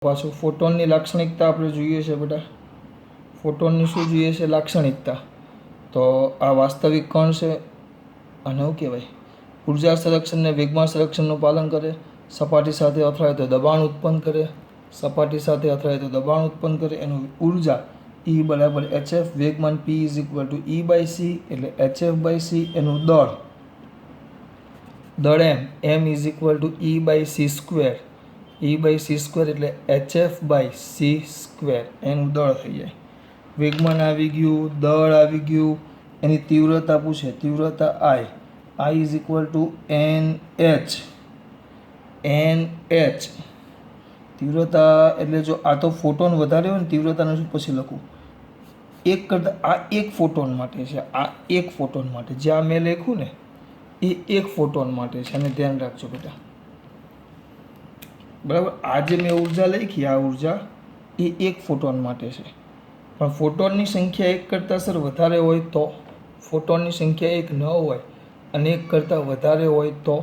પાછું ફોટોનની લાક્ષણિકતા આપણે જોઈએ છે બેટા. ફોટોનની શું જોઈએ છે? લાક્ષણિકતા. તો આ વાસ્તવિક કણ છે અને શું કહેવાય? ઉર્જા સંરક્ષણ ને વેગમાન સંરક્ષણનું પાલન કરે. સપાટી સાથે અથડાય તો દબાણ ઉત્પન્ન કરે. સપાટી સાથે અથડાય તો દબાણ ઉત્પન્ન કરે. એનું ઉર્જા E બરાબર HF, વેગમાન P is equal two E/c એટલે HF બાય c. એનું દળ M is equal two E/c square. E/c square એટલે HF/c સ્ક્વેર. એનું દળ થઈ જાય. વેગમાન આવી ગયું, દળ આવી ગયું. એની તીવ્રતા પૂછે, તીવ્રતા I is equal two NH. તીવ્રતા એટલે જો આ તો ફોટોન વધારે હોય ને તીવ્રતાનું શું પછી લખું એક કરતાં. આ એક ફોટોન માટે છે, આ એક ફોટોન માટે જે આ મેં લખ્યું ને એ એક ફોટોન માટે છે. અને ધ્યાન રાખજો બેટા, બરાબર. આ જે મેં ઉર્જા લખી, આ ઉર્જા એ એક ફોટોન માટે છે. પણ ફોટોનની સંખ્યા એક કરતાં સર વધારે હોય તો, ફોટોનની સંખ્યા એક ન હોય અને એક કરતાં વધારે હોય તો,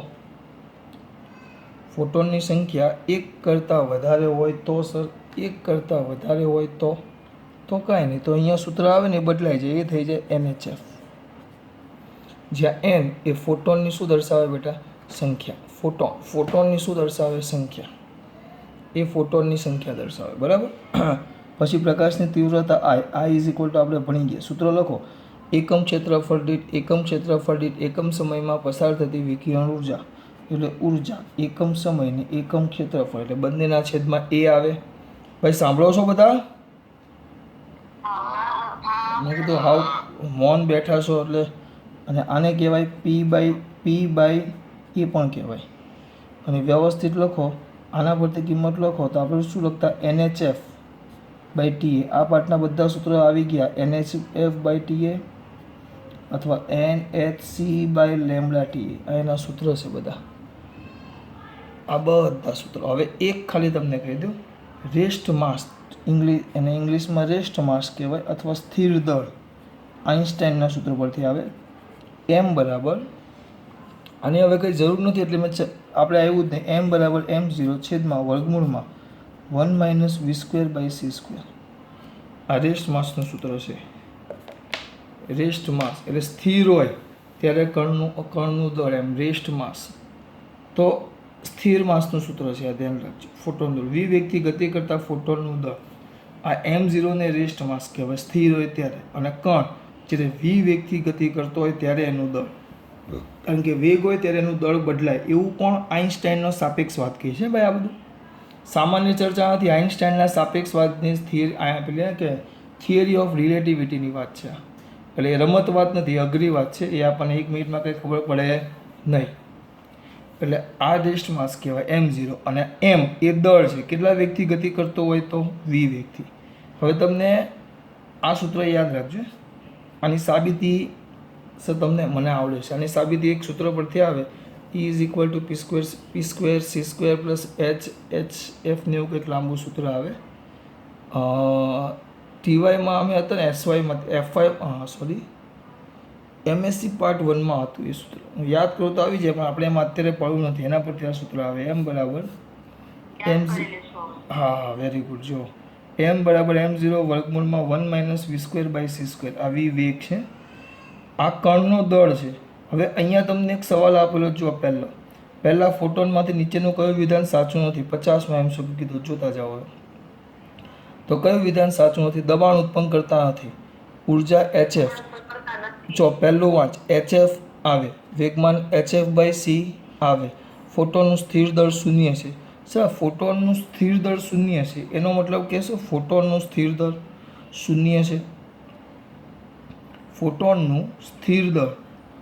ફોટોનની સંખ્યા એક કરતાં વધારે હોય તો સર, એક કરતાં વધારે હોય તો કાંઈ નહીં. તો અહીંયા સૂત્ર આવે ને એ બદલાઈ જાય, એ થઈ જાય NHF. જ્યાં N એ ફોટોનની શું દર્શાવે બેટા? સંખ્યા. ફોટોનની શું દર્શાવે? સંખ્યા. એ ફોટોનની સંખ્યા દર્શાવે, બરાબર. પછી પ્રકાશની તીવ્રતા I ઇઝ ઇક્વલ ટુ આપણે ભણી ગયા. સૂત્ર લખો, એકમ ક્ષેત્રફળ દીઠ એકમ સમયમાં પસાર થતી વિકિરણ ઉર્જા. એટલે ઉર્જા એકમ સમય ને એકમ ક્ષેત્રફળ એટલે બંનેના છેદમાં A આવે. ભાઈ સાંભળો છો બધા? મેં કીધું હાવ મૌન બેઠા છો એટલે. અને આને કહેવાય P/E પણ કહેવાય. અને વ્યવસ્થિત લખો, આના પરથી કિંમત લખો તો આપણે શું લખતા? NHF/TA. આ પાઠના બધા સૂત્રો આવી ગયા. NHF/TA અથવા NHC/λTA. આ એના સૂત્રો છે બધા, આ બધા સૂત્રો. હવે એક ખાલી તમને કહી દઉં, રેસ્ટ માસ. ઇંગ્લિશમાં રેસ્ટ માસ કહેવાય અથવા સ્થિર દળ. આઇન્સ્ટાઈનના સૂત્ર પરથી આવે. M બરાબર, આની હવે કંઈ જરૂર નથી એટલે મેં આપણે આવ્યું જ નહીં. M બરાબર M0 છેદમાં વર્ગમૂળમાં 1 - v²/c². આ રેસ્ટ માસનું સૂત્ર છે. રેસ્ટ માસ એટલે સ્થિર હોય ત્યારે કણનું દળ, એમ રેસ્ટ માસ. તો સ્થિર માસનું સૂત્ર છે, આ ધ્યાન રાખજો. ફોટોન દળ, v વેગથી ગતિ કરતા ફોટોનનું દળ. આ M0 ને રેસ્ટ માસ કહેવાય, સ્થિર હોય ત્યારે. અને કણ જ્યારે v વેગથી ગતિ કરતો હોય ત્યારે એનું દળ, કારણ કે વેગ હોય ત્યારે એનું દળ બદલાય. એવું પણ આઇન્સ્ટાઈનનો સાપેક્ષવાદ કહે છે ભાઈ. આ બધું સામાન્ય ચર્ચા નથી, આઇન્સ્ટાઈનના સાપેક્ષવાદની સ્થિર પેલી કે થિયરી ઓફ રિલેટિવિટીની વાત છે. એટલે એ રમત વાત નથી, અઘરી વાત છે. એ આપણને 1 મિનિટમાં કંઈ ખબર પડે નહીં. એટલે આ રેસ્ટ માસ કહેવાય M0. અને M એ દળ છે, કેટલા વેગથી ગતિ કરતો હોય તો v વેગથી. હવે તમને આ સૂત્ર યાદ રાખજો. આની સાબિતી સર તમને મને આવડે છે. આની સાબિતી એક સૂત્ર પરથી આવે, E is equal two P²C² plus HF ને એવું કંઈક લાંબુ સૂત્ર આવે. TYમાં અમે હતા ને, SYમાં MSc પાર્ટ 1માં હતું એ સૂત્ર. હું યાદ કરું તો આવી જાય, પણ આપણે એમાં અત્યારે પડવું નથી. એના પરથી આ સૂત્ર આવે. M બરાબર હા વેરી ગુડ. જો M બરાબર M0 વર્ગમૂળમાં 1 - v²/c². આ v વેગ છે, આ કણનો દળ છે. હવે અહીંયા તમને એક સવાલ આપેલો, જો પહેલાં ફોટોનમાંથી નીચેનું કયું વિધાન સાચું નથી? 50માં એમ શું કીધું, જોતા જાઓ. તો કયું વિધાન સાચું નથી? દબાણ ઉત્પન્ન કરતા નથી. ઉર્જા HF, જો પહેલું વાંચ, HF આવે, વેગમાન HF/c આવે. ફોટોનનું સ્થિર દળ 0 છે. સર ફોટોનનું સ્થિર દળ 0 છે એનો મતલબ કહેશો ફોટોનનું સ્થિર દળ 0 છે. ફોટોનનું સ્થિર દળ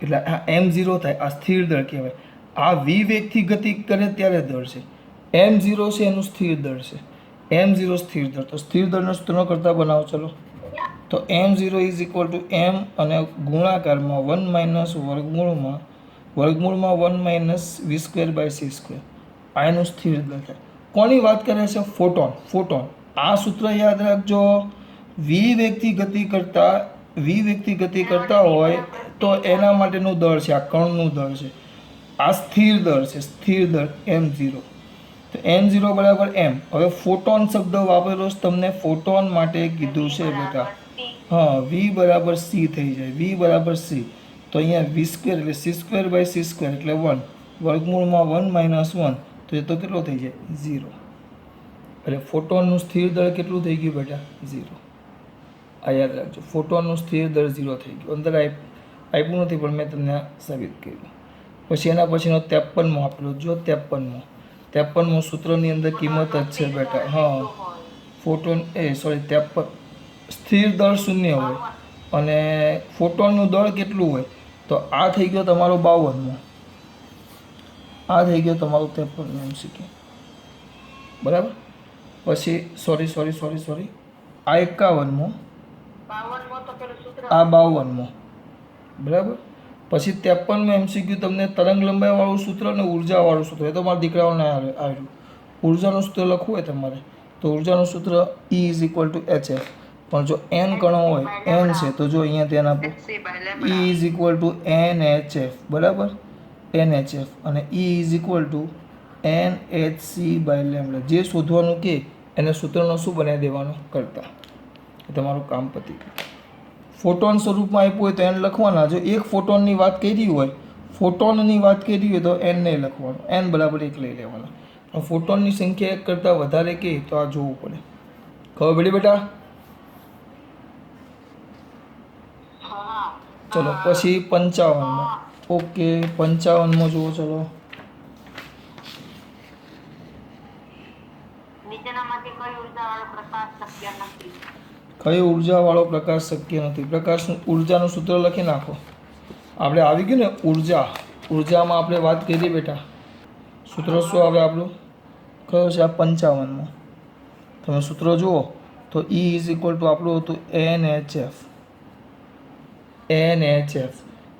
એટલે આ M0 થાય, આ સ્થિર દળ કહેવાય. આ v વેગથી ગતિ કરે ત્યારે દળ છે. M0 છે એનું સ્થિર દળ છે. M0 સ્થિર દળ. તો સ્થિર દળનો સૂત્ર કરતા બનાવો ચલો. તો M0 is equal two M અને ગુણાકારમાં 1 - વર્ગમૂળમાં 1 - v²/c². આ એનું સ્થિર દળ થાય. કોની વાત કરે છે? ફોટોન. આ સૂત્ર યાદ રાખજો. v વેગથી ગતિ કરતા હોય તો એના માટેનું દળ છે, આ કણનું દળ છે. આ સ્થિર દળ છે, સ્થિર દળ M0. તો n0 બરાબર m. હવે ફોટોન શબ્દ વાપરેલો છે, તમને ફોટોન માટે કીધું છે બેટા. હા, v બરાબર c થઈ જાય, v બરાબર c. તો અહીંયા v સ્ક્વેર એટલે c square by c square એટલે 1, વર્ગમૂળમાં 1 માઇનસ 1, તો એ તો કેટલો થઈ જાય 0. એટલે ફોટોનનું સ્થિર દળ કેટલું થઈ ગયું બેટા 0. આ યાદ રાખજો, ફોટોનનું સ્થિર દળ 0 થઈ ગયું. અંદર આપ્યું નથી પણ મેં તમને સાબિત કર્યું. પછી એના પછીનો 53મો આપેલો, જો 53મો સૂત્રની અંદર કિંમત જ છે બેટા. હા, ફોટોન 53 સ્થિર દળ 0 હોય અને ફોટોનનું દળ કેટલું હોય, તો આ થઈ ગયો તમારો 52મો, આ થઈ ગયો તમારો 53મો MCQ. બરાબર. પછી સોરી આ 51મો, આ 52મો. બરાબર. પછી 53મો MCQ તમને તરંગ લંબાઈવાળું સૂત્ર અને ઉર્જાવાળું સૂત્ર, એ તો મારા દીકરાઓને આવ્યું. ઉર્જાનું સૂત્ર લખવું હોય તમારે તો ઉર્જાનું સૂત્ર E = hf. પણ જો n કણો હોય, n છે, તો જો અહીંયા ધ્યાન આપો, E = nhf. બરાબર, nhf. અને E = nhc/λ. જે શોધવાનું કે એને સૂત્રનો શું બનાવી દેવાનો કરતા, તમારું કામ પતી ગયું. ફોટોન સ્વરૂપમાં આપ્યું હોય તો n લખવાના. જો એક ફોટોનની વાત કરી હોય, ફોટોનની વાત કરી હોય તો n નહીં લખવાનું, n બરાબર 1 લઈ લેવાના. ફોટોનની સંખ્યા 1 કરતાં વધારે કહે તો આ જોવું પડે. ખબર પડી બેટા? ચલો પછી 55મો. ઓકે, 55મો જુઓ. ચલો, કઈ ઉર્જાવાળો પ્રકાશ શક્ય નથી? પ્રકાશનું ઉર્જાનું સૂત્ર લખી નાખો. આપણે આવી ગયું ને ઉર્જા. ઉર્જામાં આપણે વાત કરી બેટા. સૂત્ર શું આવે આપણું? કયો છે આ? 55મો. તમે સૂત્ર જુઓ તો E = આપણું હતું nhf.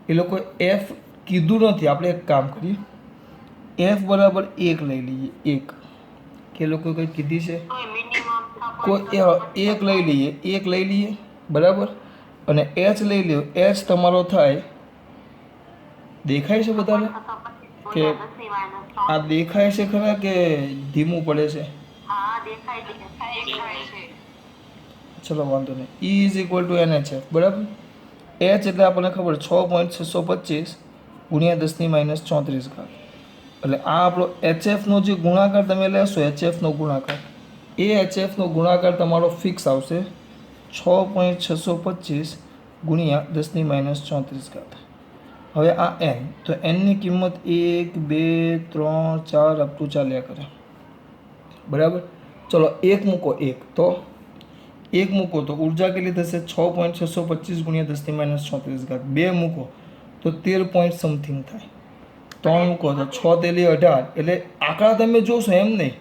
એ લોકો f કીધું નથી. આપણે એક કામ કરીએ, f બરાબર 1 લઈ લઈએ. 1 કે લોકો કંઈ કીધી છે, કોઈ 1 લઈ લઈએ. બરાબર. અને h લઈ લ્યો. h તમારો થાય, દેખાય છે બધાને કે આ દેખાય છે ખરા કે ધીમું પડે છે? ચલો વાંધો નહીં. E = nhf. બરાબર. h એટલે આપણને ખબર 6.625 ગુણ્યા 10⁻34. એટલે આ આપણો hfનો જે ગુણાકાર તમે લેશો, hfનો ગુણાકાર, એ hfનો ગુણાકાર તમારો ફિક્સ આવશે 6.625 ગુણ્યા 10⁻34. હવે આ n, તો nની કિંમત 1 2 3 4 અપ ટુ ચાલ્યા કરે. બરાબર. ચલો 1 મૂકો. 1 મૂકો તો ઉર્જા કેટલી થશે? 6.625 ગુણ્યા 10⁻34. 2 મૂકો તો 13 પોઈન્ટ સમથિંગ થાય. 3 મૂકો તો 6 તેલી 18. એટલે આંકડા તમે જોશો એમ નહીં.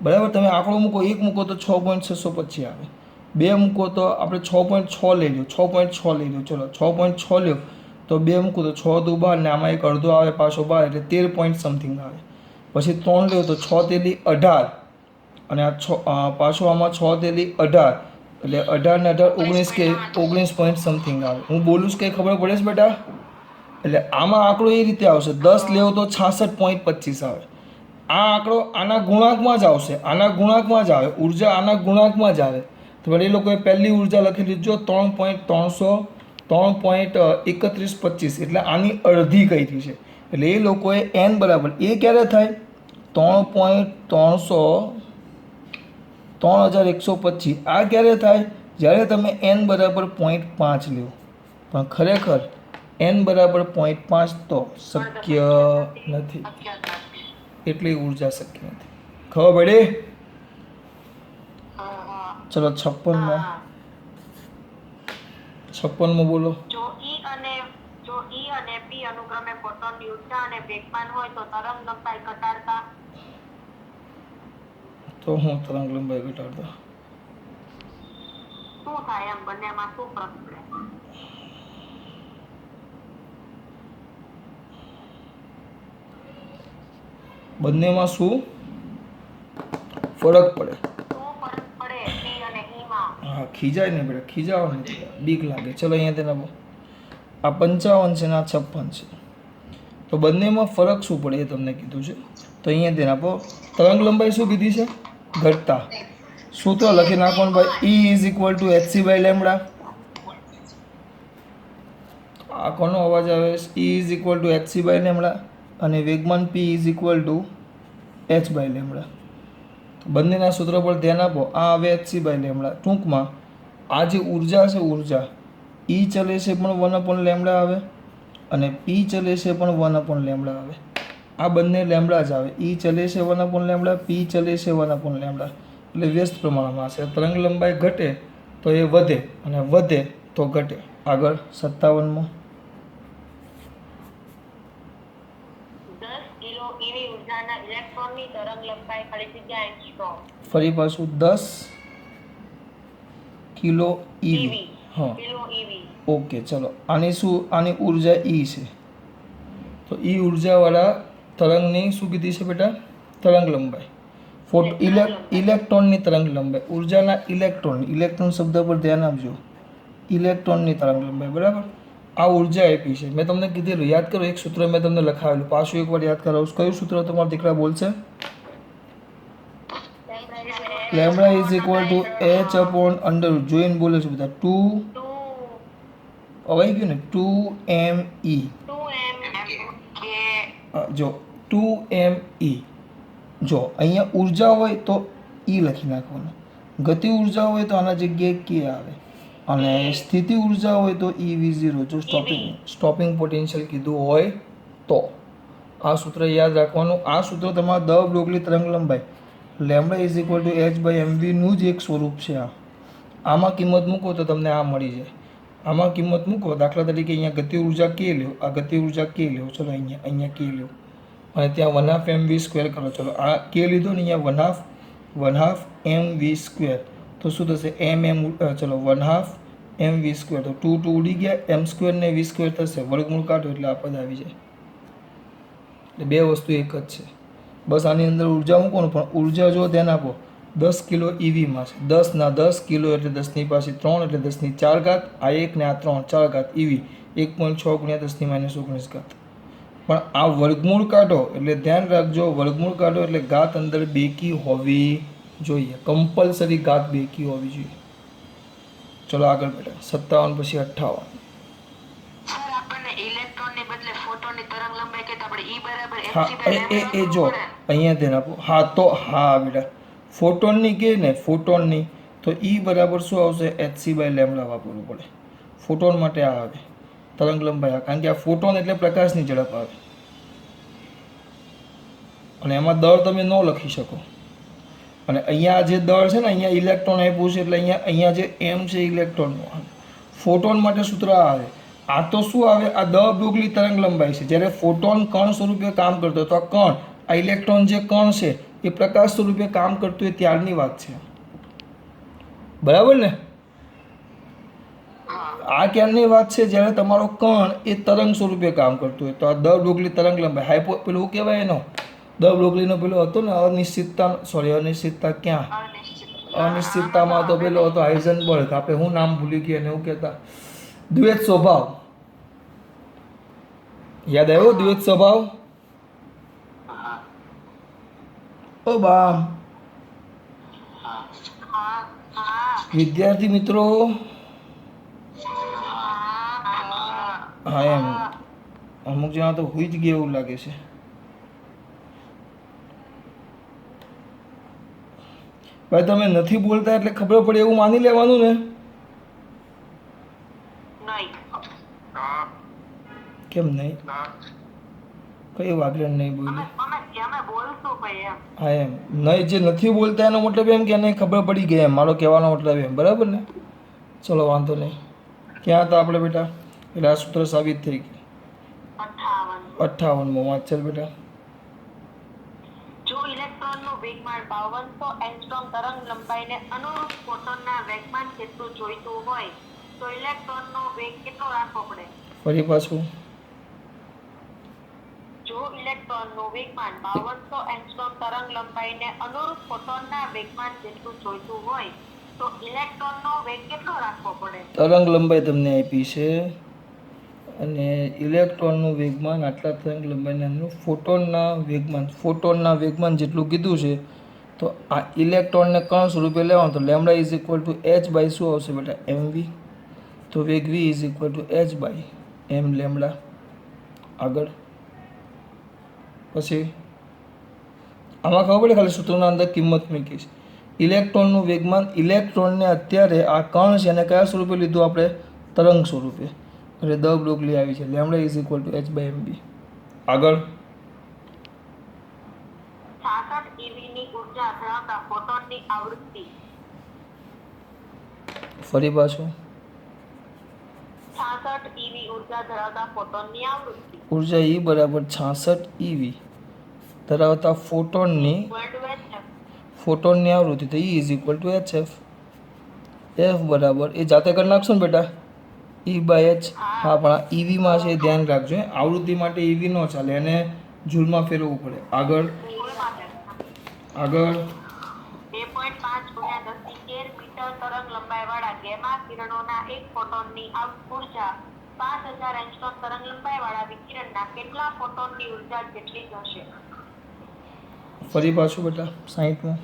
બરાબર. તમે આંકડો મૂકો, 1 મૂકો તો 6.625 આવે. 2 મૂકો તો આપણે 6.6 લઈ લો. 6.6 લઈ લો. ચલો 6.6 લ્યો તો 2 મૂકો તો 6 દુ 12 ને આમાં એક અડધો આવે પાછો 12 એટલે 13 પોઈન્ટ સમથિંગ આવે. પછી 3 લ્યો તો 6 તેલી 18 અને આ પાછો આમાં 6 તેલી 18 એટલે 18 ને 18 19 કે 19 પોઈન્ટ સમથિંગ આવે. હું બોલું છું કંઈ ખબર પડે છે બેટા? એટલે આમાં આંકડો એ રીતે આવશે, 10 લેવો તો 66.25 આવે. આ આંકડો આના ગુણાંકમાં જ આવશે, આના ગુણાંકમાં જ આવે. ઉર્જા આના ગુણાંકમાં જ આવે. તો એ લોકોએ પહેલી ઉર્જા લખી લીધો 3.3125 એટલે આની અડધી કરી છે. એટલે એ લોકોએ n બરાબર, એ ક્યારે થાય? 3125. આ ક્યારે થાય? જ્યારે તમે n બરાબર 0.5 લ્યો. પણ ખરેખર n બરાબર 0.5 તો શક્ય નથી. એટલી ઉર્જા શક્ય નથી. ખબર પડી? ચલો 56મો બોલો. જો E અને P અનુક્રમે ફોટોનની ઉર્જા અને વેગમાન હોય તો તરંગ લંબાઈ ઘટાડતા. તો હું તરંગ લંબાઈ ઘટાડતા શું થાય? એમ બંનેમાં શું ફરક પડે? બંનેમાં શું ફરક પડે? P અને E માં? હા, ખીજાય ને બેટા, ખીજાવાનું નથી, બીક લાગે. ચલો અહીંયા તેના આ 55 છે ને આ 56 છે. તો બંનેમાં ફરક શું પડે એ તમને કીધું છે. તો અહીંયા ધ્યાન આપો, તરંગ લંબાઈ શું કીધી છે? ઘટતા. સૂત્ર લખી નાખવાનું ભાઈ, E is equal to hc by lambda. આ કોનો અવાજ આવે છે? E is equal to hc by lambda અને વેગમાન p is equal to h by lambda. બંનેના સૂત્ર પર ધ્યાન આપો. આ આવે hc બાય લેમડા. ટૂંકમાં આ જે ઉર્જા છે, ઉર્જા E ચલે છે પણ 1 લેમડા આવે અને P ચલે છે પણ 1 લેમડા આવે. આ બંને લેમડા જ આવે. E ચલે છે 1 લેમડા, P ચલે છે 1 લેમડા. એટલે વ્યસ્ત પ્રમાણમાં છે. તરંગ લંબાઈ ઘટે તો એ વધે અને વધે તો ઘટે. આગળ 57માં 10 કિલો ઈવી ઉર્જાના ઇલેક્ટ્રોનની તરંગ લંબાઈ ખાલી જગ્યા એંગસ્ટ્રોમ. ફરી પાછું 10 કિલો ઈવી. ઈવી હા, કિલો ઈવી. ઓકે, ચલો. આની શું? આની ઉર્જા E છે. તો E ઉર્જાવાળા તરંગની શું કીધી છે બેટા? તરંગ લંબાઈ. ઇલેક્ટ્રોનની તરંગ લંબાઈ. ઉર્જાના ઇલેક્ટ્રોન શબ્દ પર ધ્યાન આપજો. ઇલેક્ટ્રોનની તરંગ લંબાઈ, બરાબર. આ ઉર્જા આપી છે. મેં તમને કીધેલું, યાદ કરો, એક સૂત્ર મેં તમને લખાવેલું, પાછું એકવાર યાદ કરાવું. કયું સૂત્ર તમારા દીકરા બોલશે? Lambda is equal to h upon under. જોઈને બોલે છે બધા. 2 અવાઈ ગયું ને? 2me. 2m કે જો 2me. જો અહીંયા ઉર્જા હોય તો E લખી નાખવાનું. ગતિ ઉર્જા હોય તો આના જગ્યાએ K આવે અને સ્થિતિ ઉર્જા હોય તો EV0. જો સ્ટોપિંગ પોટેન્શિયલ કીધું હોય તો આ સૂત્ર યાદ રાખવાનું. આ સૂત્ર તમારા દ બ્રોગલી તરંગ લંબાઈ lambda is equal to h by mv નું જ એક સ્વરૂપ છે. આમાં કિંમત મૂકો તો તમને આ મળી જાય. આમાં કિંમત મૂકો, દાખલા તરીકે અહીંયા ગતિ ઉર્જા K લ્યો, આ ગતિ ઉર્જા K લ્યો, ચલો અહીંયા K લ્યો અને ત્યાં 1/2 mv સ્ક્વેર કરો. ચલો આ K લીધો ને, અહીંયા 1/2 mv સ્ક્વેર તો શું થશે? ચલો 1/2 mv સ્ક્વેર તો 2 ઉડી ગયા, m સ્ક્વેર ને v સ્ક્વેર થશે, વર્ગમૂળ કાઢો એટલે આ પદ આવી જાય. એટલે બે વસ્તુ એક જ છે. બસ આની અંદર ઉર્જા મૂકવાનું. પણ ઉર્જા જો ધ્યાન આપો, 10 કિલો ઈવીમાં છે. 10 ના 10 કિલો એટલે 10 ની પાછી 3 એટલે 10 ની 4 ઘાત. આ 1 ને આ 3 4 ઘાત ઈવી 1.6 ગુણ્યા 10 ની -19 ઘાત. પણ આ વર્ગમૂળ કાઢો એટલે ધ્યાન રાખજો, વર્ગમૂળ કાઢો એટલે ઘાત અંદર બેકી હોવી જોઈએ. કમ્પલસરી ઘાત બેકી હોવી જોઈએ. ચલો આગળ બેટા. 57 પછી 58. સર આપણને ઇલેક્ટ્રોનની બદલે ફોટોનની તરંગ લંબાઈ કે આપણે E બરાબર હા, hc બાય એ જો અહીંયા ધ્યાન આપો. હા તો હા બેટા, ફોટોનની કે ને, ફોટોનની તો E બરાબર શું આવશે? hc બાય લેમ્બડા વાપરવું પડે. ફોટોન માટે આ આવે તરંગ લંબાઈ, કારણ કે આ ફોટોન એટલે પ્રકાશની ઝડપ આવે અને એમાં દળ તમે ન લખી શકો. અને અહીંયા જે દળ છે ને, અહીંયા ઇલેક્ટ્રોન આપ્યું છે એટલે અહીંયા જે m છે ઇલેક્ટ્રોનનું. ફોટોન માટે સૂત્ર આ આવે. આ તો શું આવે? આ દ બ્રોગલી તરંગ લંબાઈ છે. જ્યારે ફોટોન કણ સ્વરૂપે કામ કરતો હોય તો આ કણ, આ ઇલેક્ટ્રોન જે કણ છે એ પ્રકાશ સ્વરૂપે કામ કરતું હોય ત્યારની વાત છે, બરાબર ને? આ ક્યારની વાત છે? જ્યારે તમારો કણ એ તરંગ સ્વરૂપે કામ કરતું હોય તો આ દ બ્રોગલી તરંગ લંબાઈ. પેલું કહેવાય એનો દ બ્રોગલીનો પેલો હતો ને, અનિશ્ચિતતા ક્યાં? અનિશ્ચિતતામાં તો પેલો હતો હાઇઝનબર્ગ. આપણે હું નામ ભૂલી ગયા ને એવું કહેતા, દ્વૈત સ્વભાવ. યાદ આવ્યો? દ્વૈત સ્વભાવ. ઓ બામ વિદ્યાર્થી મિત્રો, હા એમ અમુક જણા તો હોઈ જ ગયા એવું લાગે છે. ભાઈ તમે નથી બોલતા એટલે ખબર પડે એવું માની લેવાનું ને. કેમ નહીં? કઈ વાગડે નહીં બોલી? હા એમ નહીં, જે નથી બોલતા એનો મતલબ એમ કે નહીં ખબર પડી ગઈ એમ, મારો કહેવાનો મતલબ એમ, બરાબર ને? ચલો વાંધો નહીં. ક્યાં હતા આપણે બેટા? એટલે આ સૂત્ર સાબિત થઈ ગયું. 58 વાંચ ચાલ બેટા. જો ઇલેક્ટ્રોનનું વેગમાન 5200 એંગસ્ટ્રોમ તરંગ લંબાઈને અનુરૂપ ફોટોનના વેગમાન જેટલું જોઈતું હોય તો ઇલેક્ટ્રોનનો વેગ કેટલો રાખવો પડે? ફરી પાછું. જો ઇલેક્ટ્રોનનું વેગમાન 5200 એંગસ્ટ્રોમ તરંગ લંબાઈને અનુરૂપ ફોટોનના વેગમાન જેટલું જોઈતું હોય તો ઇલેક્ટ્રોનનો વેગ કેટલો રાખવો પડે? તરંગ લંબાઈ તમને આપી છે અને ઇલેક્ટ્રોનનું વેગમાન આટલા તરંગ લંબાઈના અંદરનું ફોટોનના વેગમાન જેટલું કીધું છે, તો આ ઇલેક્ટ્રોનને કણ સ્વરૂપે લેવાનું તો lambda is equal to H by શું આવશે બેટા એમ વી. તો વેગ V is equal to H by M lambda. આગળ પછી આમાં ખબર પડે ખાલી સૂત્રના અંદર કિંમત મૂકીશ. ઇલેક્ટ્રોનનું વેગમાન, ઇલેક્ટ્રોનને અત્યારે આ કણ છે એને કયા સ્વરૂપે લીધું આપણે? તરંગ સ્વરૂપે. એટલે દ બ્રોગલી આવી છે lambda is equal to H by M B. આગળ 66 EV ની ઉર્જા ધરાવતા ફોટોનની આવૃત્તિ. ફરી પાછું 66 EV ઉર્જા ધરાવતા ફોટોનની આવૃત્તિ. ઉર્જા E બરાબર 66 EV ધરાવતા ફોટોનની આવૃત્તિ, તો E is equal to H F. F બરાબર એ જાતે કરી નાખશો ને બેટા E બાય એચ. હા પણ આ EVમાં છે એ ધ્યાન રાખજો. આવૃત્તિ માટે EV ન ચાલે, એને જૂલમાં ફેરવવું પડે. આગળ 2.5 × 10⁻13 મીટર તરંગ લંબાઈવાળા ગેમા કિરણોના એક ફોટોનની ઉર્જા 5000 એંગસ્ટ્રોમ તરંગ લંબાઈવાળા વિકિરણના કેટલા ફોટોનની ઉર્જા જેટલી હશે? ફરી પાછું બેટા 60માં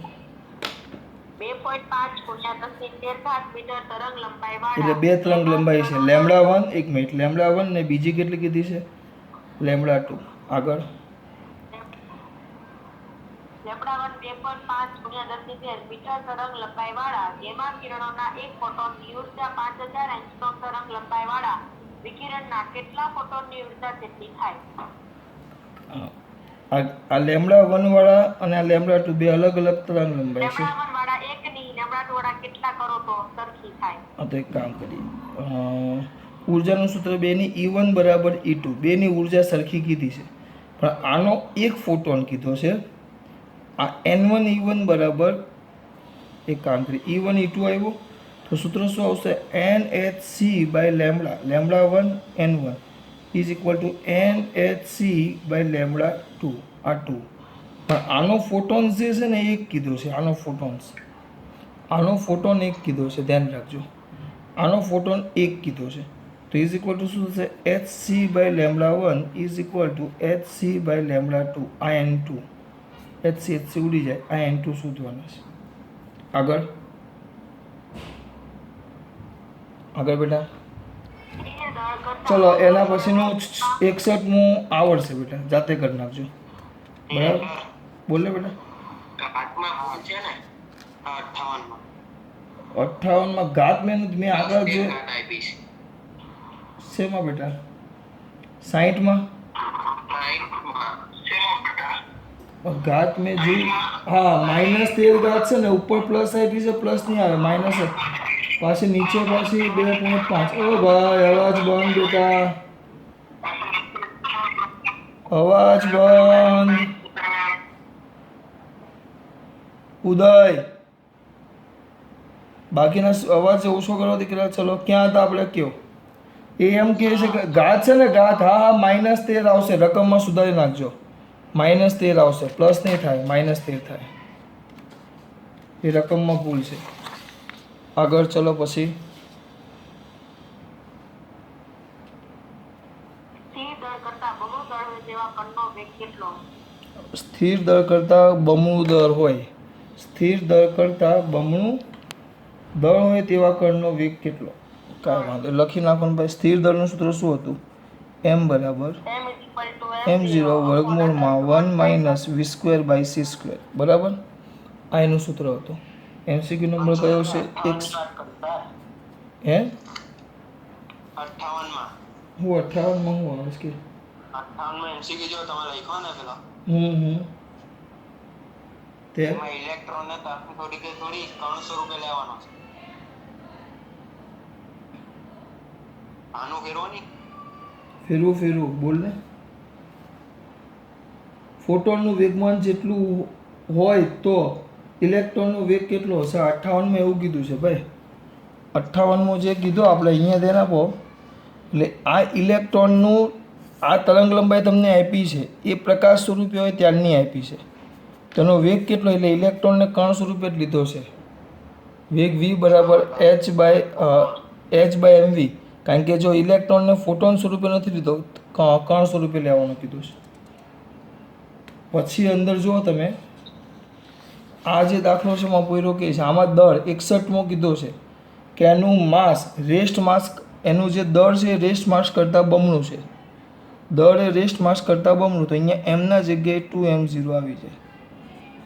2.5 × 10⁻13 મીટર તરંગ લંબાઈવાળા એટલે બે તરંગ લંબાઈ છે લેમડા 1. એક મિનિટ, લેમડા 1 ને બીજી કેટલી કીધી છે? લેમડા 2. આગળ લેમડા 1 2.5 × 10⁻13 મીટર તરંગ લંબાઈવાળા ગેમા કિરણોના એક ફોટોનની ઉર્જા 5000 એંગસ્ટ્રોમ તરંગ લંબાઈવાળા વિકિરણના કેટલા ફોટોનની ઉર્જા જેટલી થાય? આ લેમડા 1 વાળા અને આ લેમડા 2 બે અલગ અલગ તરંગ લંબાઈ છે. લેમડા 1 વાળા એકની લેમડા 2 વાળા કેટલા કરો તો સરખી થાય? હા તો એક કામ કરીએ, ઉર્જાનું સૂત્ર બેની E1 બરાબર E2, બેની ઉર્જા સરખી કીધી છે પણ આનો એક ફોટોન કીધો છે. આ N1 E1 બરાબર એક કામ કરીએ E1 E2 આવ્યો તો સૂત્ર શું આવશે? NHC by lambda, lambda 1 N1 is equal to NHC by lambda 2. આ 2 પણ આનો ફોટોન્સ જે છે ને એક કીધો છે. આનો ફોટોન એક કીધો છે, ધ્યાન રાખજો. આનો ફોટોન એક કીધો છે તો ઇઝ ઇક્વલ ટુ શું થશે? HC by lambda 1 is equal to HC by lambda 2. આ N2 HC ઉડી જાય, આ N2 શોધવાના છે. આગળ બેટા ચલો એના પછીનું 61મું આવડશે બેટા, જાતે કરી નાખજો. બરાબર બોલે બેટા. 58માં ઘાત મેં આગળ જે શેમાં બેટા 60માં ઘાત મેં જોઈ. હા -13 ઘાત છે ને, ઉપર પ્લસ આપી છે, પ્લસ નહીં આવે, માઇનસ પાછી નીચે પાછી 2.5. ઓ ભાઈ અવાજ બંધ બેટા, અવાજ બંધ. ઉદય બાકીના અવાજ ઓછો કરો દીકરા. ચલો ક્યાં હતા આપણે? કયો એ એમ કહે છે કે ઘાત છે ને ઘાત, હા -13 આવશે, રકમમાં સુધારી નાખજો. -13 આવશે, પ્લસ નહીં થાય, -13 થાય. એ રકમમાં ભૂલ છે. આગળ ચલો પછી સ્થિર દર કરતાં બમણું દર હોય, સ્થિર દર કરતાં બમણું દળ હોય તેવા કણનો વેગ કેટલો? કાંઈ વાંધો લખી નાખવાનું ભાઈ. સ્થિર દળનું સૂત્ર શું હતું? m બરાબર m0 વર્ગમૂળમાં 1 - v²/c². બરાબર, આ એનું સૂત્ર હતું. MCQ નંબર કયો છે? હે 58માં હું 58માં હું આવે છે? 58માં MCQ જો તમે લખ્યો ને પેલા તે ઇલેક્ટ્રોનને થોડી કણ સ્વરૂપે લેવાનો છે. આનું ફેરવું બોલ ને. ફોટોનનું વેગમાન જેટલું હોય તો ઇલેક્ટ્રોનનો વેગ કેટલો હશે? 58માં એવું કીધું છે ભાઈ. 58માં જે કીધું આપણે અહીંયા ધ્યાન આપો. એટલે આ ઇલેક્ટ્રોનનું આ તરંગ લંબાઈ તમને આપી છે એ પ્રકાશ સ્વરૂપે હોય ત્યારની આપી છે. તેનો વેગ કેટલો? એટલે ઇલેક્ટ્રોનને કણ સ્વરૂપે જ લીધો છે. વેગ v બરાબર h બાય mv. કારણ કે જો ઇલેક્ટ્રોનને ફોટોન સ્વરૂપે નથી લીધો, કણ સ્વરૂપે લેવાનું કીધું છે. પછી અંદર જુઓ તમે, આ જે દાખલો છે એમાં પૂરો કે છે, આમાં દળ 61મો કીધો છે કે એનું માસ, રેસ્ટ માસ, એનું જે દળ છે એ રેસ્ટ માસ કરતાં બમણું છે. દળ એ રેસ્ટ માસ કરતાં બમણું, તો અહીંયા એમના જગ્યાએ 2m0 આવી જાય,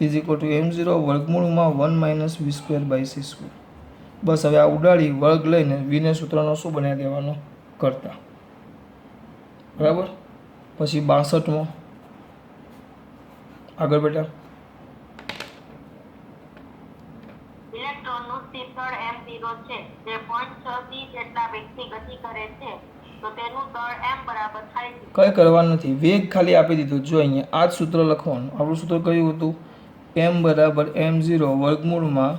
ઇઝ ઇક્વલ ટુ m0 વર્ગમૂળમાં 1 - v²/c². બસ હવે આ ઉડાડી વર્ગ લઈને વીને સૂત્રનો શું બનાવી દેવાનો, કરતા. બરાબર. પછી 62મો, આગળ બેટા. ઇલેક્ટ્રોનનું સ્થિર દળ m0 છે, જે 0.6 જેટલા વેગથી ગતિ કરે છે, તો તેનું દળ m બરાબર થાય છે. કંઈ કરવાનું નથી, વેગ ખાલી આપી દીધું. જો અહીંયા આ જ સૂત્ર લખવાનું. આપણું સૂત્ર કયું હતું? m બરાબર m0 વર્ગમૂળમાં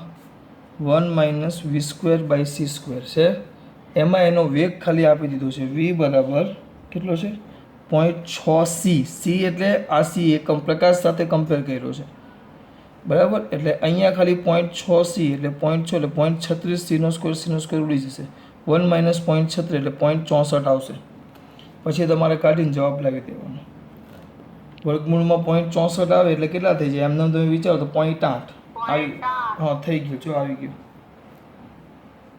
1 - v²/c² છે. એમાં એનો વેગ ખાલી આપી દીધો છે, v બરાબર કેટલો છે? 0.6c. c એટલે આ c એકમ પ્રકાશ સાથે કમ્પેર કર્યો છે, બરાબર. એટલે અહીંયા ખાલી 0.6c એટલે 0.6 એટલે 0.36 c² ઉડી જશે. 1 - 0.36 એટલે 0.64 આવશે. પછી તમારે કાઢીને જવાબ લાવી દેવાનો. વર્ગમૂળમાં 0.64 આવે એટલે કેટલા થઈ જાય? એમને તમે વિચારો તો 0.8 આવી. હા, થઈ ગયું. જો આવી ગયું.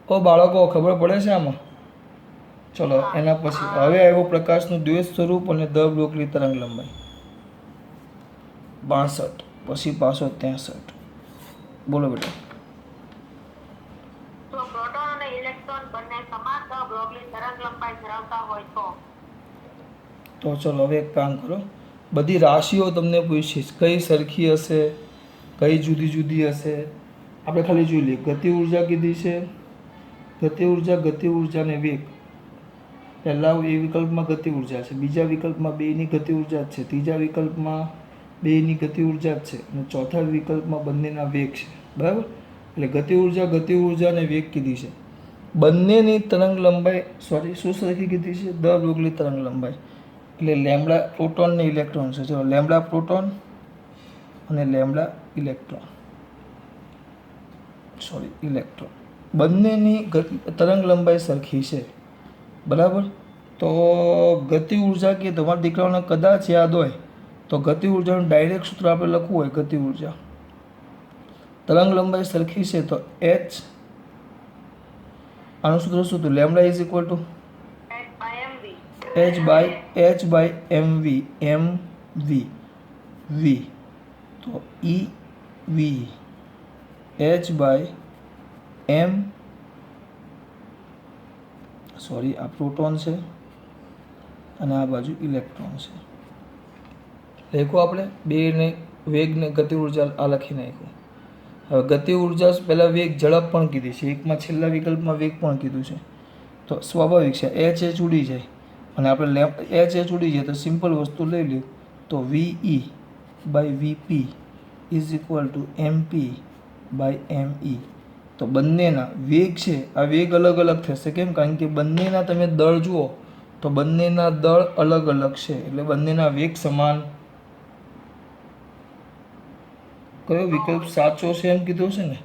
ઓ બાળકો, ખબર પડે છે આમાં? ચલો એના પછી હવે આવ્યો પ્રકાશનું દ્વૈત સ્વરૂપ અને દ બ્રોગલી તરંગ લંબાઈ. 62 પછી પાછો 63. બોલો બેટા. જો પ્રોટોન અને ઇલેક્ટ્રોન બંને સમાન દ બ્રોગલી તરંગ લંબાઈ ધરાવતા હોય તો ચલો હવે એક કામ કરો, બધી રાશિઓ તમને પૂછીશ, કઈ સરખી હશે, કઈ જુદી જુદી હશે. આપણે ખાલી જોઈ લઈએ. ગતિ ઉર્જા કીધી છે, ગતિ ઉર્જા ને વેગ. પહેલા એ વિકલ્પમાં ગતિ ઉર્જા છે, બીજા વિકલ્પમાં બેની ગતિ ઉર્જા જ છે, ત્રીજા વિકલ્પમાં બેની ગતિ ઉર્જા જ છે, અને ચોથા વિકલ્પમાં બંનેના વેગ છે, બરાબર. એટલે ગતિ ઉર્જા અને વેગ કીધી છે. બંનેની તરંગ લંબાઈ, શું સરખી કીધી છે? દ બ્રોગલી તરંગ લંબાઈ. એટલે લેમ્બડા પ્રોટોન ને ઇલેક્ટ્રોન છે. ચલો, લેમ્બડા પ્રોટોન અને લેમ્બડા ઇલેક્ટ્રોન, ઇલેક્ટ્રોન બંનેની તરંગ લંબાઈ સરખી છે, બરાબર. તો ગતિ ઉર્જા કે તમારા દીકરાઓને કદાચ યાદ હોય તો ગતિ ઉર્જાનું ડાયરેક્ટ સૂત્ર આપણે લખવું હોય, ગતિ ઉર્જા તરંગ લંબાઈ સરખી છે તો h, આનું સૂત્ર શું હતું? Lambda is equal to h by mv, v તો ev h બાય m, આ પ્રોટોન છે અને આ બાજુ ઇલેક્ટ્રોન છે. લખો આપણે બેને વેગ ને ગતિ ઉર્જા આ લખી નાખ્યું. હવે ગતિ ઉર્જા પહેલાં વેગ, ઝડપ પણ કીધી છે, એકમાં છેલ્લા વિકલ્પમાં વેગ પણ કીધું છે. તો સ્વાભાવિક છે h ઉડી જાય, અને આપણે h ઉડી જાય તો સિમ્પલ વસ્તુ લઈ લ્યો, તો ve by vp is equal to mp by me. તો બંનેના વેગ છે, આ વેગ અલગ અલગ થશે. કેમ? કારણ કે બંનેના તમે દળ જુઓ તો બંનેના દળ અલગ અલગ છે, એટલે બંનેના વેગ સમાન. કયો વિકલ્પ સાચો છે એમ કીધું છે ને,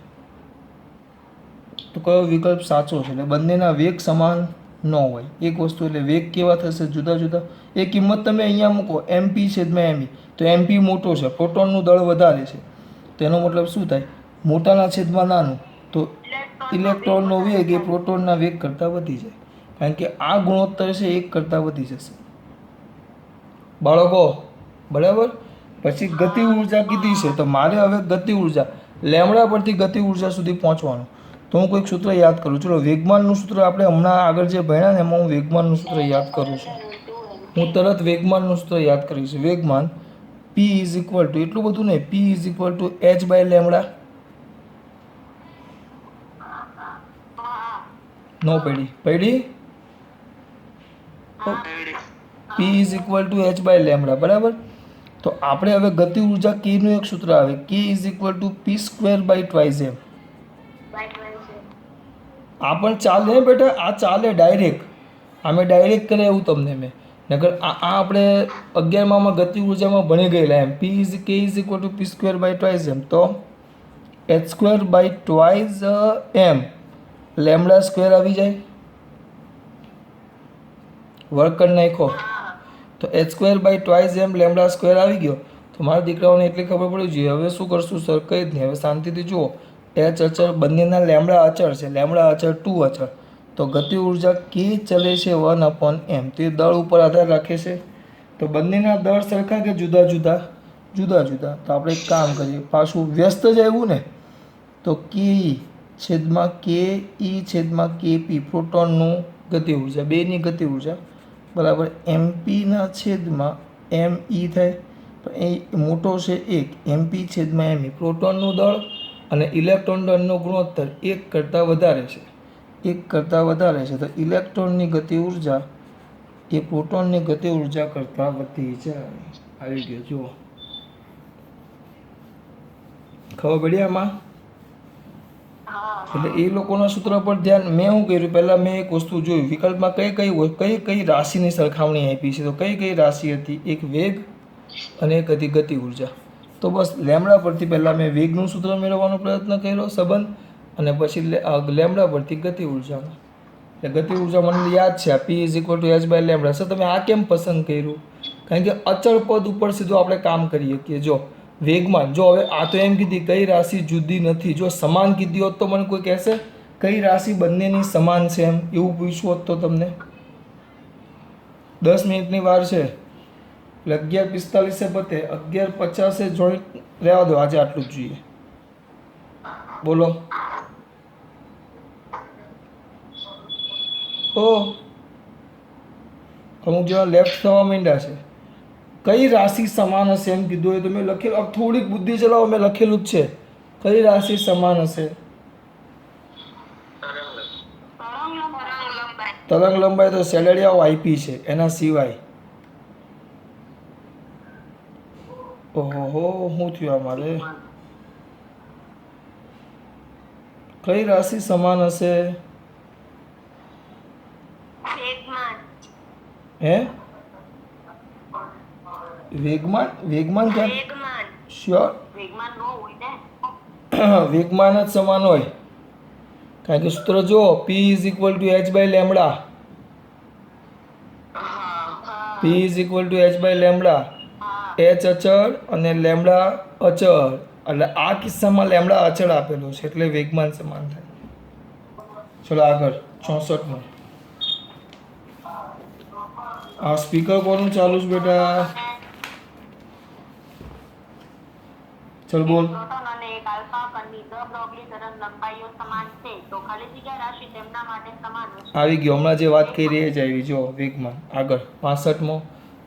તો કયો વિકલ્પ સાચો છે? એટલે બંનેના વેગ સમાન ન હોય. એક વસ્તુ એટલે વેગ કેવા થશે? જુદા જુદા. એ કિંમત તમે અહીંયા મૂકો, mp છેદમાં me, તો mp મોટો છે, પ્રોટોનનું દળ વધારે છે, તેનો મતલબ શું થાય? મોટાના છેદમાં નાનું, તો ઇલેક્ટ્રોનનો વેગ એ પ્રોટોનના વેગ કરતાં વધી જાય, કારણ કે આ ગુણોત્તર છે 1 કરતાં વધી જશે, બાળકો, બરાબર. પછી ગતિ ઉર્જા કીધી છે, તો મારે હવે ગતિ ઉર્જા લેમડા પરથી ગતિ ઉર્જા સુધી પહોંચવાનું. તો હું કોઈક સૂત્ર યાદ કરું. ચલો, વેગમાનનું સૂત્ર આપણે હમણાં આગળ જે ભણ્યા ને એમાં હું વેગમાનનું સૂત્ર યાદ કરું છું. હું તરત વેગમાનનું સૂત્ર યાદ કરીશ. વેગમાન p ઇઝ ઇક્વલ ટુ, એટલું બધું નહીં, p is equal to h by lambda. નો પડી? p is equal to h by lambda, બરાબર. તો આપણે હવે ગતિ ઉર્જા k નું એક સૂત્ર આવે, k is equal two p²/2m. આ પણ ચાલે બેટા, આ ચાલે ડાયરેક્ટ. આમે ડાયરેક્ટ કરે એવું તમને મેં, નકર આ આપણે 11માં ગતિ ઉર્જામાં ભણી ગયેલા એમ. k is equal two p²/2m, તો h²/2m લેમ્બડા સ્ક્વેર આવી જાય. વર્ક કરી નાખો તો h square by twice m lambda square આવી ગયો. તો મારા દીકરાઓને એટલી ખબર પડવી જોઈએ. હવે શું કરશું સર? કંઈ જ નહીં. હવે શાંતિથી જુઓ. h અચળ બંનેના લેમડા અચળ છે, લેમડા અચળ 2 અચળ. તો ગતિ ઉર્જા કે ચલે છે 1/m. તે દળ ઉપર આધાર રાખે છે. તો બંનેના દળ સરખા કે જુદા જુદા? જુદા જુદા. તો આપણે એક કામ કરીએ, પાછું વ્યસ્ત જ આવ્યું ને, તો કે છેદમાં કે ઈ છેદમાં કેપી પ્રોટોનનું ગતિ ઉર્જા, બેની ગતિ ઉર્જા બરાબર એમપીના છેદમાં એમ ઈ થાય. તો એ મોટો છે 1 એમપી છેદમાં એમ ઈ. પ્રોટોનનું દળ અને ઇલેક્ટ્રોન દળનો ગુણોત્તર 1 કરતાં વધારે છે, 1 કરતાં વધારે છે. તો ઇલેક્ટ્રોનની ગતિ ઉર્જા એ પ્રોટોનની ગતિ ઉર્જા કરતાં વધી જાય. આવી ગયો જુઓ, ખબર પડી આમાં? એટલે એ લોકોના સૂત્ર પર ધ્યાન. મેં શું કર્યું, પહેલાં મેં એક વસ્તુ જોયું, વિકલ્પમાં કઈ કઈ રાશિની સરખામણી આપી છે. તો કઈ રાશિ હતી? એક વેગ અને એક હતી ગતિ ઉર્જા. તો બસ લેમડા પરથી પહેલાં મેં વેગનું સૂત્ર મેળવવાનો પ્રયત્ન કર્યો સંબંધ, અને પછી લેમડા પરથી ગતિ ઉર્જાનો. એટલે ગતિ ઉર્જા મને યાદ છે, P = h/λ. સર તમે આ કેમ પસંદ કર્યું? કારણ કે અચળ પદ ઉપર સીધું આપણે કામ કરીએ કે જો વેગમાન, જો હવે આ તો એમ કીધી કઈ રાશિ જુદી નથી. જો સમાન કીધી હોત તો મને કોઈ કહેશે કઈ રાશિ બંનેની સમાન છે એમ, એવું પૂછવું હોત તો તમને. 10 મિનિટની વાર છે એટલે 11:45 પતે, 11:50 જોઈન્ટ રહેવા દો. આજે આટલું જ જોઈએ. બોલો. અમુક જેવા લેફ્ટ થવા માંડ્યા છે. કઈ રાશિ સમાન હશે એમ કીધું હોય તો મેં લખેલું, થોડીક બુદ્ધિ ચલાવો, મેં લખેલું જ છે. કઈ રાશિ સમાન હશે? તરંગ લંબાઈ તો સેલેડિયાઓ આઈપી છે, એના સિવાય. ઓહો, શું થયું અમારે? કઈ રાશિ સમાન હશે? હે? વેગમાન? વેગમાન ક્યાં? શ્યોર વેગમાન જ સમાન હોય. કારણ કે સૂત્ર જો P = h/λ. P = h/λ. h અચળ અને લેમડા અચળ. એટલે આ કિસ્સામાં લેમડા અચળ આપેલો છે એટલે વેગમાન સમાન થાય. ચલો આગળ 64 માં. આ સ્પીકર કોનું ચાલુ છે બેટા? ચલ બોલ. પ્રોટોન અને એક આલ્ફા કણની દ બ્રોગલી તરંગ લંબાઈઓ સમાન છે તો ખાલી જગ્યા રાશિ તેમના માટે સમાન હશે. આવી ગયો, હમણાં જે વાત કરી એ જ આવી. જો વેગમાન. આગળ 65 માં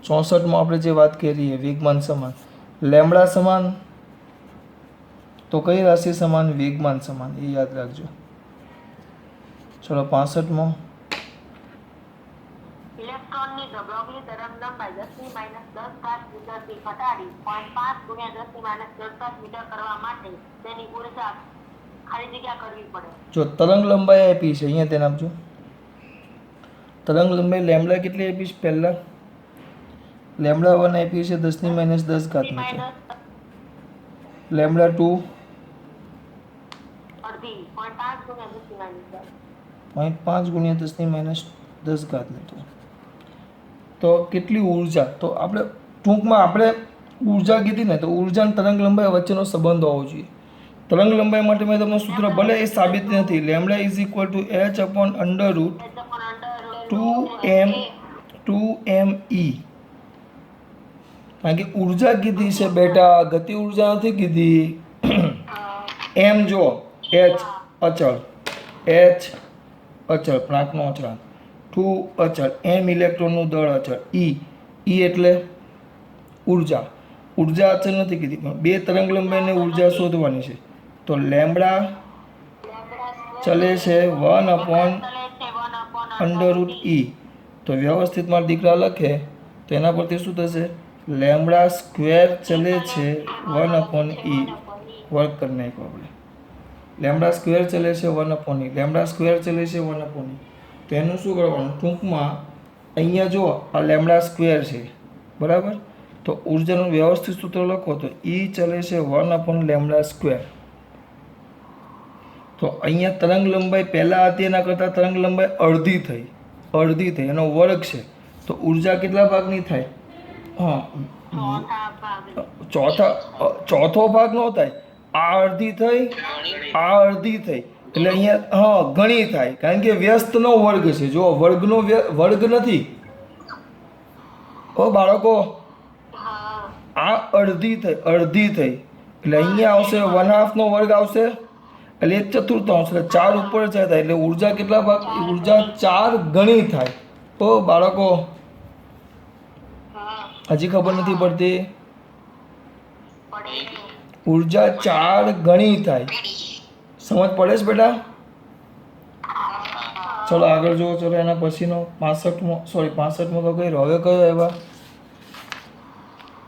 64 માં આપણે જે વાત કરી એ વેગમાન સમાન, લેમડા સમાન. તો કઈ રાશિ સમાન? વેગમાન સમાન. એ યાદ રાખજો. ચલો 65 માં. ઇલેક્ટ્રોનની દ બ્રોગલી તરંગ લંબાઈ 10⁻10 મીટરથી ઘટાડી 0.5 × 10⁻10 મીટર કરવા માટે તેની ઉર્જા ખાલી જગ્યા કરવી પડે. જો તરંગ લંબાઈ આપી છે અહીંયા તેને આપજો. તરંગ લંબાઈ લેમડા કેટલી આપી છે? પહેલા લેમડા 1 આપી છે 10⁻10 મીટર. લેમડા 2 અડધી 0.5 × 10⁻10 મીટર. તો કેટલી ઉર્જા? તો આપણે ટૂંકમાં આપણે ઉર્જા કીધી ને, તો ઉર્જા અને તરંગ લંબાઈ વચ્ચેનો સંબંધ હોવો જોઈએ. તરંગ લંબાઈ માટે મેં તમને સૂત્ર ભલે એ સાબિત નથી, લેમડા = h/√2m2me. કારણ કે ઉર્જા કીધી છે બેટા, ગતિ ઉર્જા નથી કીધી. એમ જો h અચળ, h અચળ પ્રાંકનો અચળાંક, 2 અચળ, m ઇલેક્ટ્રોનનું દળ અચળ, e એટલે ઉર્જા. ઉર્જા અચળ નથી કીધી, પણ બે તરંગ લંબાઈને ઉર્જા શોધવાની છે. તો લેમડા ચલે છે 1/√e. તો વ્યવસ્થિત મારા દીકરા લખે તો એના પરથી શું થશે? લેમડા સ્ક્વેર ચલે છે 1/e. વર્ક કરી નાખ્યો આપણે. લેમડા સ્ક્વેર ચલે છે 1/e. લેમડા સ્ક્વેર ચલે છે 1/e. તો એનું શું કરવાનું? ટૂંકમાં અહીંયા જો આ લેમડા સ્ક્વેર છે બરાબર, તો ઉર્જાનું વ્યવસ્થિત સૂત્ર લખો તો E ચલે છે 1/λ². તો અહીંયા તરંગ લંબાઈ પહેલાં હતી એના કરતાં તરંગ લંબાઈ અડધી થઈ, એનો વર્ગ છે. તો ઉર્જા કેટલા ભાગની થાય? હા, ચોથા ભાગ. ચોથો ભાગ નો થાય. આ અડધી થઈ, આ અડધી થઈ, એટલે અહીંયા હા ઘણી થાય, કારણ કે વ્યસ્તનો વર્ગ છે. જો વર્ગનો વર્ગ નથી. ઓ બાળકો, હા. આ અડધી થઈ, અડધી થઈ, એટલે અહીંયા આવશે 1/2 નો વર્ગ આવશે, એટલે 1/4 એટલે 4 ઉપર જાય થાય, એટલે ઉર્જા કેટલા ભાગ? ઉર્જા 4 ગણી થાય. ઓ બાળકો, હા. હજી ખબર નથી પડતી? પડે. ઉર્જા 4 ગણી થાય. સમજ પડે છે બેટા? ચલો આગળ જુઓ. ચલો એના પછીનો 65મો તો કઈ હવે કયો આવ્યા?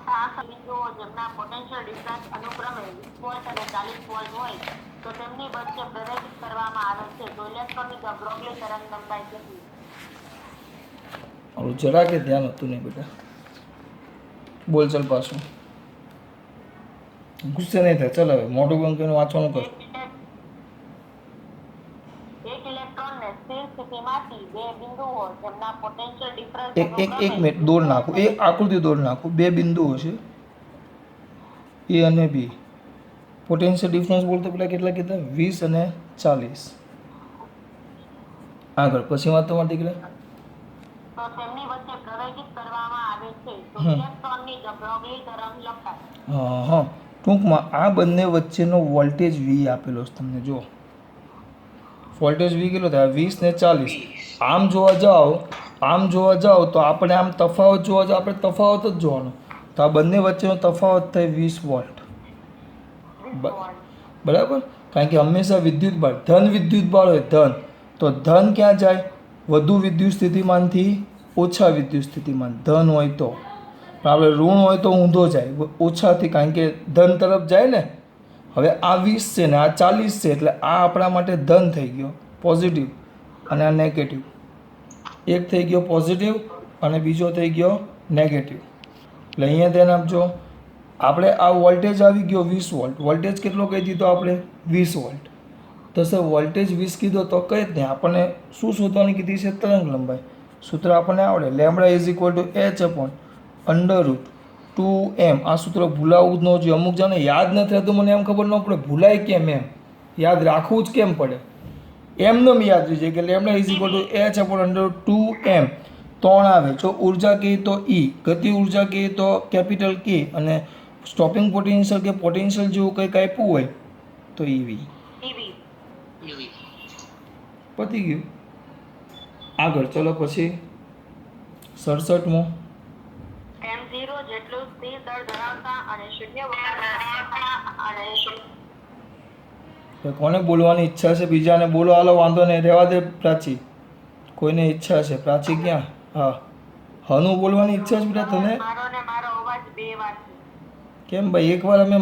7 બિંદુઓ જેમના પોટેન્શિયલ ડિફરન્સ અનુક્રમે 20 વોલ્ટ અને 40 વોલ્ટ હોય તો તેમની વચ્ચે પ્રવેશિત કરવામાં આવે છે તો ઇલેક્ટ્રોનની બ્રોગલી તરંગ લંબાઈ કેટલી? હવે જરા કે ધ્યાન હતું નહીં બેટા. બોલ ચાલ પાછું. ગુસ્સે નહીં થાય. ચાલ હવે મોટું બંધ કરીને વાંચવાનું કર. એક ઇલેક્ટ્રોનને સ્થિર સ્થિતિમાંથી બે બિંદુઓ જેમના પોટેન્શિયલ ડિફરન્સ એક મિનિટ દોડ નાખું. એક આકૃતિ દોડ નાખું. બે બિંદુઓ છે એ અને બી. પોટેન્શિયલ ડિફરન્સ બોલતો પેલા કેટલા કીધા? 20 અને 40. આગળ પછી વાત તમારી દીકરા. તો તેમની વચ્ચે પ્રવેશિત કરવામાં આવે છે તો ઇલેક્ટ્રોનની બ્રોગલી તરંગ લંબાઈ. હા, ટૂંકમાં આ બંને વચ્ચેનો વોલ્ટેજ વી આપેલો છે તમને. જો વોલ્ટેજ વી કેટલો થાય? 20 ને 40. આમ જોવા જાઓ તો આપણે આમ તફાવત જોવા જાઓ, આપણે તફાવત જ જોવાનો. તો આ બંને વચ્ચેનો તફાવત થાય 20 વોલ્ટ. બરાબર? કારણ કે હંમેશા વિદ્યુતભાર, ધન વિદ્યુતભાર હોય ધન, તો ધન ક્યાં જાય? વધુ વિદ્યુત સ્થિતિમાનથી ઓછા વિદ્યુત સ્થિતિમાન. ધન હોય તો પણ આપણે ઋણ હોય તો ઊંધો જાય, ઓછાથી, કારણ કે ધન તરફ જાય ને. હવે આ 20 છે ને આ 40 છે, એટલે આ આપણા માટે ધન થઈ ગયો પોઝિટિવ, અને આ નેગેટિવ. એક થઈ ગયો પોઝિટિવ અને બીજો થઈ ગયો નેગેટિવ. એટલે અહીંયા ધ્યાન આપજો. આપણે આ વોલ્ટેજ આવી ગયો 20 વોલ્ટ. વોલ્ટેજ કેટલો કહી દીધો આપણે? 20 વોલ્ટ. તો સર વોલ્ટેજ 20 કીધો તો કઈ જ નહીં. આપણને શું શોધવાની કીધી છે? તરંગ લંબાઈ. સૂત્ર આપણને આવડે. λ=h/√2m. આ સૂત્ર ભૂલાવવું જ ન જોઈએ. અમુક જણને યાદ નથી રહેતું, મને એમ ખબર ન પડે ભૂલાય કેમ, એમ યાદ રાખવું જ કેમ પડે. એમનેમ યાદ રહી જાય કે λ=h/√2m. 3 આવે. જો ઉર્જા કહીએ તો E, ગતિ ઉર્જા કહીએ તો કેપિટલ K, અને સ્ટોપિંગ પોટેન્શિયલ કે પોટેન્શિયલ જેવું કંઈક આપ્યું હોય તો EV. પતી ગયું. આગળ ચલો પછી 67મો. m0 જેટલું સ્થિર દળ ધરાવતા અને શૂન્ય વોલ્ટ અને તો કોને બોલવાની ઈચ્છા છે? બીજાને બોલો. હાલો વાંધો નહીં, રહેવા દે પ્રાચી. કોઈને ઈચ્છા છે? પ્રાચી ક્યાં? હા, હનું બોલવાની ઈચ્છા છે બેટા તને? મારો ને મારો અવાજ બે વાર છે. કેમ ભાઈ? એકવાર અમે